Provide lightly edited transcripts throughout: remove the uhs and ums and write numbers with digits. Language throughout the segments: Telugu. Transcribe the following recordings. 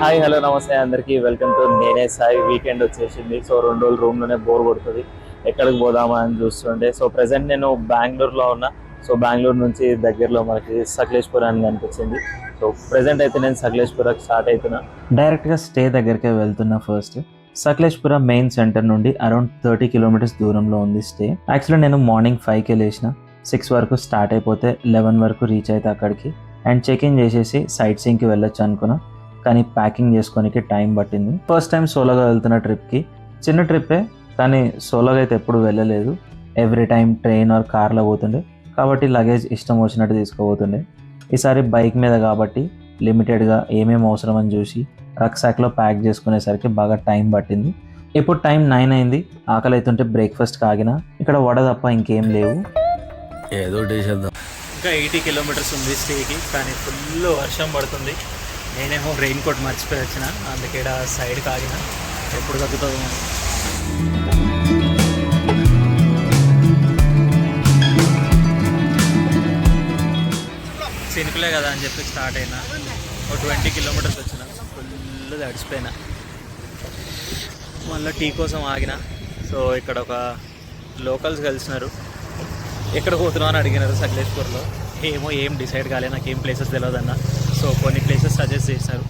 హాయ్ హలో నమస్తే అందరికీ వెల్కమ్ టు నేనే సాయి. వీకెండ్ వచ్చేసింది. సో 2 రోజులు రూమ్లోనే బోర్ కొడుతుంది. ఎక్కడికి పోదామా అని చూస్తుంటే సో ప్రజెంట్ నేను బెంగళూరులో ఉన్నా. సో బెంగళూరు నుంచి దగ్గరలో మనకి సకలేశ్పురం అని కనిపించింది. సో ప్రజెంట్ అయితే నేను సకలేశ్పురం స్టార్ట్ అవుతున్నా. డైరెక్ట్గా స్టే దగ్గరికే వెళ్తున్నా. ఫస్ట్ సకలేశ్పురం మెయిన్ సెంటర్ నుండి అరౌండ్ 30 కిలోమీటర్స్ దూరంలో ఉంది స్టే. యాక్చువల్లీ నేను మార్నింగ్ 5కే లేచిన, 6 వరకు స్టార్ట్ అయిపోతే 11 వరకు రీచ్ అయితే అక్కడికి అండ్ చెక్ ఇన్ చేసేసి సైట్ సీయింగ్కి వెళ్ళొచ్చు అనుకున్నా. కానీ ప్యాకింగ్ చేసుకోనికి టైం పట్టింది. ఫస్ట్ టైం సోలోగా వెళ్తున్న ట్రిప్కి. చిన్న ట్రిప్పే కానీ సోలోగా అయితే ఎప్పుడు వెళ్ళలేదు. ఎవ్రీ టైం ట్రైన్ ఆర్ కార్లో పోతుండే కాబట్టి లగేజ్ ఇష్టం వచ్చినట్టు తీసుకుపోతుండే. ఈసారి బైక్ మీద కాబట్టి లిమిటెడ్గా ఏమేమి అవసరం అని చూసి రక్సాక్లో ప్యాక్ చేసుకునేసరికి బాగా టైం పట్టింది. ఇప్పుడు టైం 9 అయింది. ఆకలి అవుతుంటే బ్రేక్ఫాస్ట్ ఆగిన. ఇక్కడ వడ తప్ప ఇంకేం లేవు. ఏదో చేసేద్దాం. ఇంకా 80 కిలోమీటర్స్ ఉంది స్టేకి, కానీ ఫుల్ వర్షం పడుతుంది. నేనేమో రెయిన్ కోట్ మర్చిపోయి వచ్చిన, అందుకే సైడ్కి ఆగిన. ఎప్పుడు తగ్గుతుందో. సినుకులే కదా అని చెప్పి స్టార్ట్ అయినా. ఒక 20 కిలోమీటర్స్ వచ్చిన, ఫుల్ తడిచిపోయినా. మళ్ళీ టీ కోసం ఆగిన. సో ఇక్కడ ఒక లోకల్స్ కలిసినారు. ఎక్కడ పోతున్నావు అని అడిగినారు సకలేశ్పూర్లో. ఏం డిసైడ్ కాలే, నాకు ఏం ప్లేసెస్ తెలియదన్న. సో కొన్ని ప్లేసెస్ సజెస్ట్ చేశారు.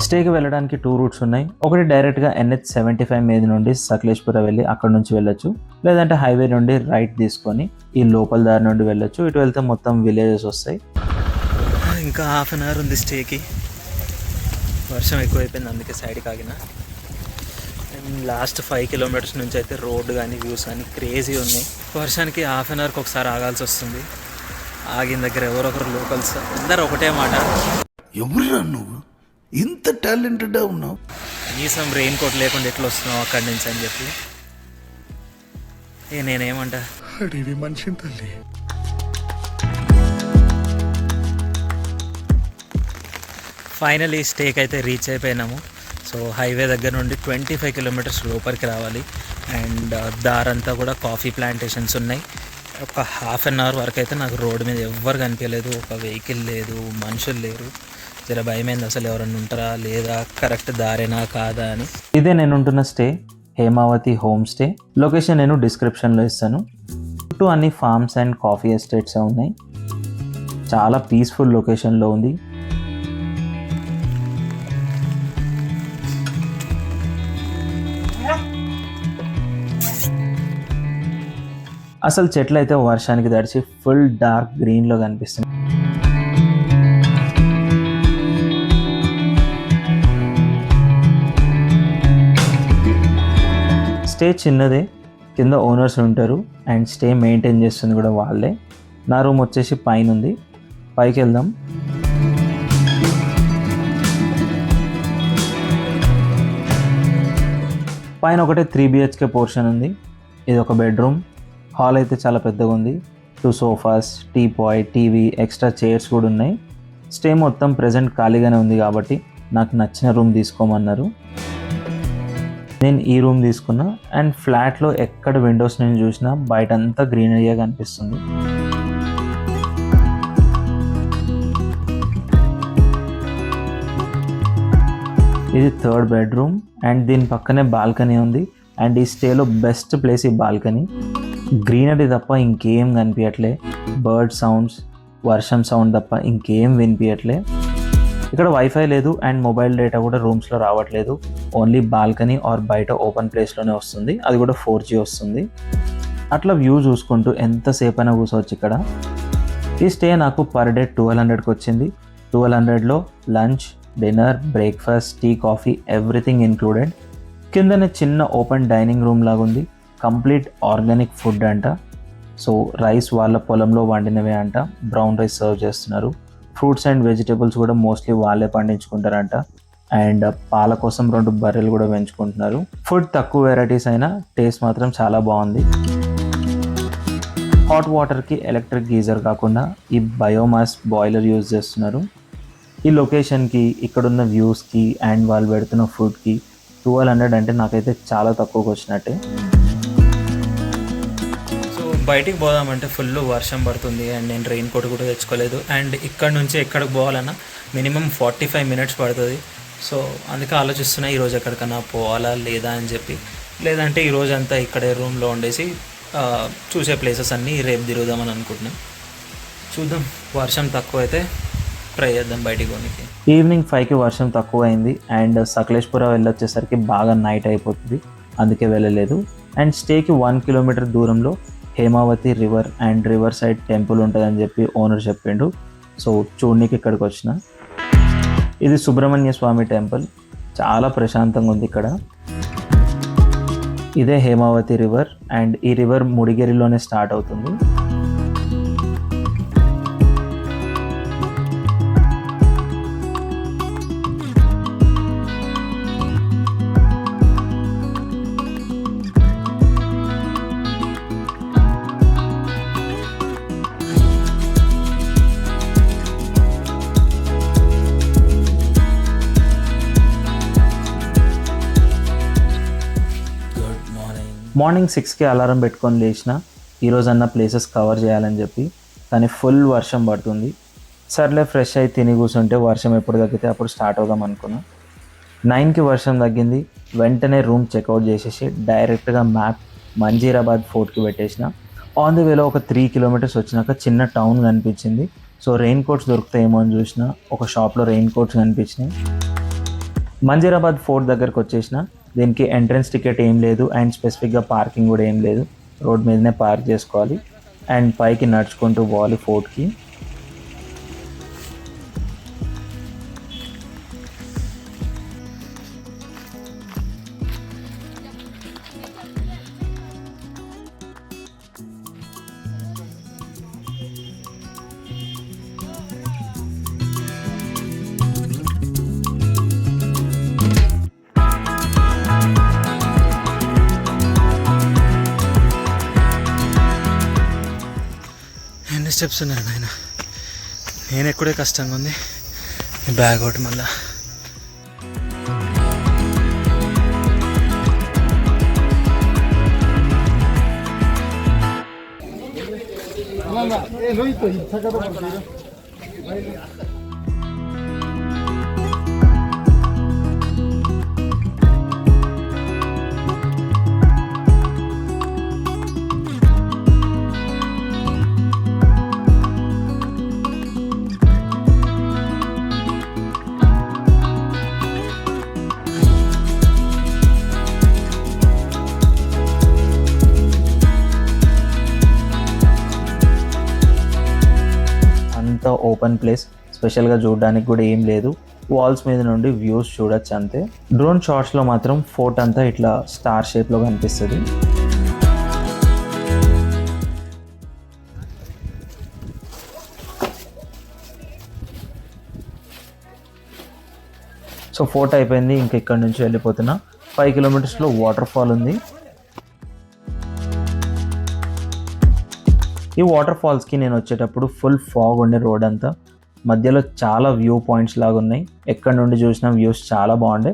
స్టేకి వెళ్ళడానికి 2 రూట్స్ ఉన్నాయి. ఒకటి డైరెక్ట్గా NH75 మీద నుండి సకలేశ్పురం వెళ్ళి అక్కడ నుంచి వెళ్ళొచ్చు, లేదంటే హైవే నుండి రైట్ తీసుకొని ఈ లోపల దారి నుండి వెళ్ళొచ్చు. ఇటు వెళ్తే మొత్తం విలేజెస్ వస్తాయి. ఇంకా హాఫ్ అన్ అవర్ ఉంది స్టేకి. వర్షం ఎక్కువైపోయింది, అందుకే సైడ్కి ఆగిన. లాస్ట్ 5 కిలోమీటర్స్ నుంచి అయితే రోడ్డు కానీ వ్యూస్ కానీ క్రేజీ ఉన్నాయి. వర్షానికి హాఫ్ అన్ అవర్కి ఒకసారి ఆగాల్సి వస్తుంది. ఆగిన దగ్గర ఎవరొకరు లోకల్స్ అందరు ఒకటే మాట, ఎవరురా నువ్వు ఇంత టాలెంటెడ్ ఉన్నావు, కనీసం రెయిన్ కోట్ లేకుండా ఎట్లా వస్తున్నావు అక్కడి నుంచి అని చెప్పి. నేనేమంటా, అడివి మనిషిని తల్లి. ఫైనలీ స్టేకి అయితే రీచ్ అయిపోయినాము. సో హైవే దగ్గర నుండి 25 కిలోమీటర్స్ లోపలికి రావాలి. అండ్ దారంతా కూడా కాఫీ ప్లాంటేషన్స్ ఉన్నాయి. ఒక హాఫ్ అన్ అవర్ వరకు అయితే నాకు రోడ్డు మీద ఎవ్వరు కనిపించలేదు. ఒక వెహికల్ లేదు, మనుషులు లేరు. జర భయమైంది, అసలు ఎవరన్నా ఉంటారా లేదా, కరెక్ట్ దారేనా కాదా అని. ఇదే నేను ఉంటున్న stay, Hemavathi home stay. Location నేను డిస్క్రిప్షన్లో ఇస్తాను. చుట్టూ అన్ని ఫార్మ్స్ అండ్ కాఫీ ఎస్టేట్స్ ఉన్నాయి. చాలా పీస్ఫుల్ లొకేషన్లో ఉంది. అసలు చెట్లు అయితే వర్షానికి తడిచి ఫుల్ డార్క్ గ్రీన్లో కనిపిస్తుంది. స్టే చిన్నదే, కింద ఓనర్స్ ఉంటారు అండ్ స్టే మెయింటైన్ చేస్తుంది కూడా వాళ్ళే. నా రూమ్ వచ్చేసి పైన ఉంది, పైకి వెళ్దాం. పైన ఒకటే 3 BHK పోర్షన్ ఉంది. ఇది ఒక బెడ్రూమ్. హాల్ అయితే చాలా పెద్దగా ఉంది. 2 sofas, teapoy, TV, extra chairs కూడా ఉన్నాయి. స్టే మొత్తం ప్రెజెంట్ ఖాళీగానే ఉంది కాబట్టి నాకు నచ్చిన రూమ్ తీసుకోమన్నారు. నేను ఈ రూమ్ తీసుకున్నా. అండ్ ఫ్లాట్లో ఎక్కడ విండోస్ నేను చూసినా బయట అంతా గ్రీనరీగా కనిపిస్తుంది. ఇది 3rd బెడ్రూమ్ అండ్ దీని పక్కనే బాల్కనీ ఉంది. అండ్ ఈ స్టేలో బెస్ట్ ప్లేస్ ఈ బాల్కనీ. గ్రీనరీ తప్ప ఇంకేం కనిపించట్లే. బర్డ్ సౌండ్స్, వర్షం సౌండ్ తప్ప ఇంకేం వినిపించట్లే. ఇక్కడ వైఫై లేదు అండ్ మొబైల్ డేటా కూడా రూమ్స్లో రావట్లేదు. ఓన్లీ బాల్కనీ ఆర్ బయట ఓపెన్ ప్లేస్లోనే వస్తుంది, అది కూడా 4G వస్తుంది. అట్లా వ్యూ చూసుకుంటూ ఎంతసేపు అయినా కూర్చోవచ్చు ఇక్కడ. ఈ స్టే నాకు పర్ డే 1200కి వచ్చింది. 1200లో lunch, dinner, breakfast, tea, coffee everything included. కిందనే చిన్న ఓపెన్ డైనింగ్ రూమ్ లాగా ఉంది. కంప్లీట్ ఆర్గానిక్ ఫుడ్ అంట. సో రైస్ వాళ్ళ పొలంలో వండినవే అంట. బ్రౌన్ రైస్ సర్వ్ చేస్తున్నారు. ఫ్రూట్స్ అండ్ వెజిటేబుల్స్ కూడా మోస్ట్లీ వాళ్ళే పండించుకుంటారంట. అండ్ పాల కోసం 2 బర్రెలు కూడా పెంచుకుంటున్నారు. ఫుడ్ తక్కువ వెరైటీస్ అయినా టేస్ట్ మాత్రం చాలా బాగుంది. హాట్ వాటర్కి ఎలక్ట్రిక్ గీజర్ కాకుండా ఈ బయోమాస్ బాయిలర్ యూజ్ చేస్తున్నారు. ఈ లొకేషన్కి, ఇక్కడున్న వ్యూస్కి అండ్ వాళ్ళు పెడుతున్న ఫుడ్కి 1200 అంటే నాకైతే చాలా తక్కువకి వచ్చినట్టే. బయటికి పోదామంటే ఫుల్ వర్షం పడుతుంది అండ్ నేను రెయిన్ కోట్ కూడా తెచ్చుకోలేదు. అండ్ ఇక్కడ నుంచి ఎక్కడికి పోవాలన్నా మినిమం 45 మినిట్స్ పడుతుంది. సో అందుకే ఆలోచిస్తున్నా ఈరోజు ఎక్కడికన్నా పోవాలా లేదా అని చెప్పి. లేదంటే ఈరోజు అంతా ఇక్కడే రూమ్లో ఉండేసి చూసే ప్లేసెస్ అన్నీ రేపు తిరుగుదామని అనుకుంటున్నాను. చూద్దాం, వర్షం తక్కువ అయితే ట్రై చేద్దాం బయటికి పోనీకి. ఈవినింగ్ 5కి వర్షం తక్కువ అయింది అండ్ సకలేశ్పుర వెళ్ళొచ్చేసరికి బాగా నైట్ అయిపోతుంది, అందుకే వెళ్ళలేదు. అండ్ స్టేకి 1 కిలోమీటర్ దూరంలో Hemavathi river and river side temple ఉంటుందని చెప్పి ఓనర్ చెప్పిండు. సో చూడనీకి ఇక్కడికి వచ్చిన. ఇది సుబ్రహ్మణ్య స్వామి టెంపుల్, చాలా ప్రశాంతంగా ఉంది ఇక్కడ. ఇదే హేమావతి రివర్ అండ్ ఈ రివర్ ముడిగేరిలోనే స్టార్ట్ అవుతుంది. మార్నింగ్ 6కి అలారం పెట్టుకొని లేచిన ఈరోజన్నా ప్లేసెస్ కవర్ చేయాలని చెప్పి, కానీ ఫుల్ వర్షం పడుతుంది. సర్లే ఫ్రెష్ అయి తిని కూర్చుంటే వర్షం ఎప్పుడు తగ్గితే అప్పుడు స్టార్ట్ అవుదాం అనుకున్నా. 9కి వర్షం తగ్గింది. వెంటనే రూమ్ చెక్అవుట్ చేసేసి డైరెక్ట్గా మ్యాప్ మంజీరాబాద్ ఫోర్ట్కి పెట్టేసిన. ఆన్ ది వేలో ఒక 3 కిలోమీటర్స్ వచ్చినాక చిన్న టౌన్ కనిపించింది. సో రెయిన్ కోట్స్ దొరుకుతాయేమో అని చూసిన. ఒక షాప్లో రెయిన్ కోట్స్ కనిపించినాయి. మంజీరాబాద్ ఫోర్ట్ దగ్గరకు వచ్చేసిన. దీనికి ఎంట్రన్స్ టికెట్ ఏం లేదు అండ్ స్పెసిఫిక్గా పార్కింగ్ కూడా ఏం లేదు, రోడ్ మీదనే పార్క్ చేసుకోవాలి అండ్ పైకి నడుచుకుంటూ పోవాలి ఫోర్ట్కి. ఎన్ని స్టెప్స్ ఉన్నాయి నాయన, నేను ఎక్కడే కష్టంగా ఉంది. బ్యాగ్ ఒకటి మళ్ళా. ఓపెన్ ప్లేస్, స్పెషల్గా చూడడానికి కూడా ఏం లేదు. వాల్స్ మీద నుండి వ్యూస్ చూడొచ్చు అంతే. డ్రోన్ షాట్స్లో మాత్రం ఫోర్ట్ అంతా ఇట్లా స్టార్ షేప్లో కనిపిస్తుంది. సో ఫోర్ట్ అయిపోయింది, ఇంకా ఇక్కడ నుంచి వెళ్ళిపోతున్నా. 5 కిలోమీటర్స్లో వాటర్ ఫాల్ ఉంది. ఈ వాటర్ ఫాల్స్కి నేను వచ్చేటప్పుడు ఫుల్ ఫాగ్ ఉండే రోడ్ అంతా, మధ్యలో చాలా వ్యూ పాయింట్స్ లాగా ఉన్నాయి. ఎక్కడ నుండి చూసిన వ్యూస్ చాలా బాగుండే.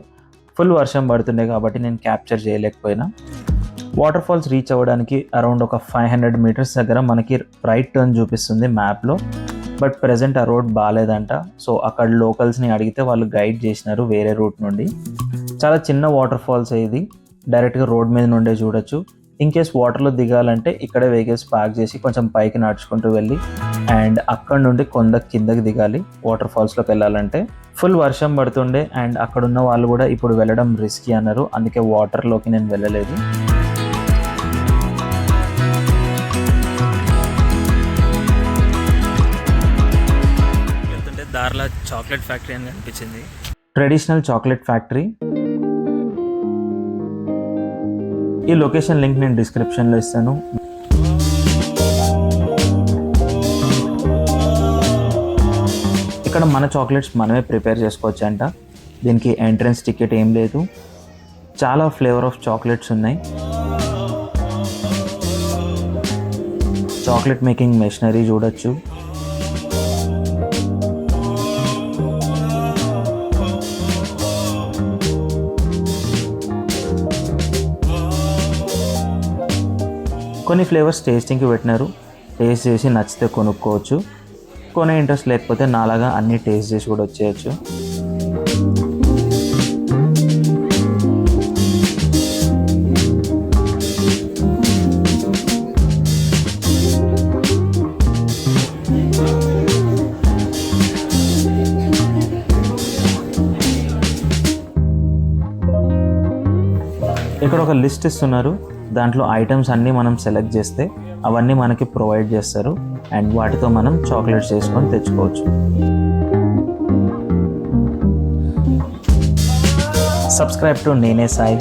ఫుల్ వర్షం పడుతుండే కాబట్టి నేను క్యాప్చర్ చేయలేకపోయినా. వాటర్ ఫాల్స్ రీచ్ అవ్వడానికి అరౌండ్ ఒక 500 మీటర్స్ దగ్గర మనకి రైట్ టర్న్ చూపిస్తుంది మ్యాప్లో. బట్ ప్రెజెంట్ ఆ రోడ్ బాగాలేదంట. సో అక్కడ లోకల్స్ని అడిగితే వాళ్ళు గైడ్ చేసినారు వేరే రూట్ నుండి. చాలా చిన్న వాటర్ ఫాల్స్ ఇది, డైరెక్ట్గా రోడ్ మీద నుండే చూడొచ్చు. ఇన్ కేస్ వాటర్లో దిగాలంటే ఇక్కడే వెహికల్స్ పార్క్ చేసి కొంచెం పైకి నడుచుకుంటూ వెళ్ళి అండ్ అక్కడ నుండి కిందకి దిగాలి వాటర్ ఫాల్స్లోకి వెళ్ళాలంటే. ఫుల్ వర్షం పడుతుండే అండ్ అక్కడున్న వాళ్ళు కూడా ఇప్పుడు వెళ్ళడం రిస్కీ అన్నారు, అందుకే వాటర్లోకి నేను వెళ్ళలేదు. వెళ్తుంటే దారిలో చాక్లెట్ ఫ్యాక్టరీ అని కనిపించింది. Traditional chocolate factory. ఈ లొకేషన్ లింక్ నేను డిస్క్రిప్షన్లో ఇస్తాను. ఇక్కడ మన చాక్లెట్స్ మనమే ప్రిపేర్ చేసుకోవచ్చు అంట. దీనికి ఎంట్రన్స్ టికెట్ ఏం లేదు. చాలా ఫ్లేవర్ ఆఫ్ చాక్లెట్స్ ఉన్నాయి. చాక్లెట్ మేకింగ్ మెషినరీ చూడొచ్చు. కొన్ని ఫ్లేవర్స్ టేస్టింగ్కి పెట్టినారు, టేస్ట్ చేసి నచ్చితే కొనుక్కోవచ్చు. కొనే ఇంట్రెస్ట్ లేకపోతే నాలాగా అన్నీ టేస్ట్ చేసి కూడా వచ్చేయచ్చు. ఇక్కడ ఒక లిస్ట్ ఇస్తున్నారు, దాంట్లో ఐటమ్స్ అన్నీ మనం సెలెక్ట్ చేస్తే అవన్నీ మనకి ప్రొవైడ్ చేస్తారు అండ్ వాటితో మనం చాక్లెట్స్ చేసుకొని తెచ్చుకోవచ్చు. సబ్స్క్రైబ్ టు నేనే సాయి.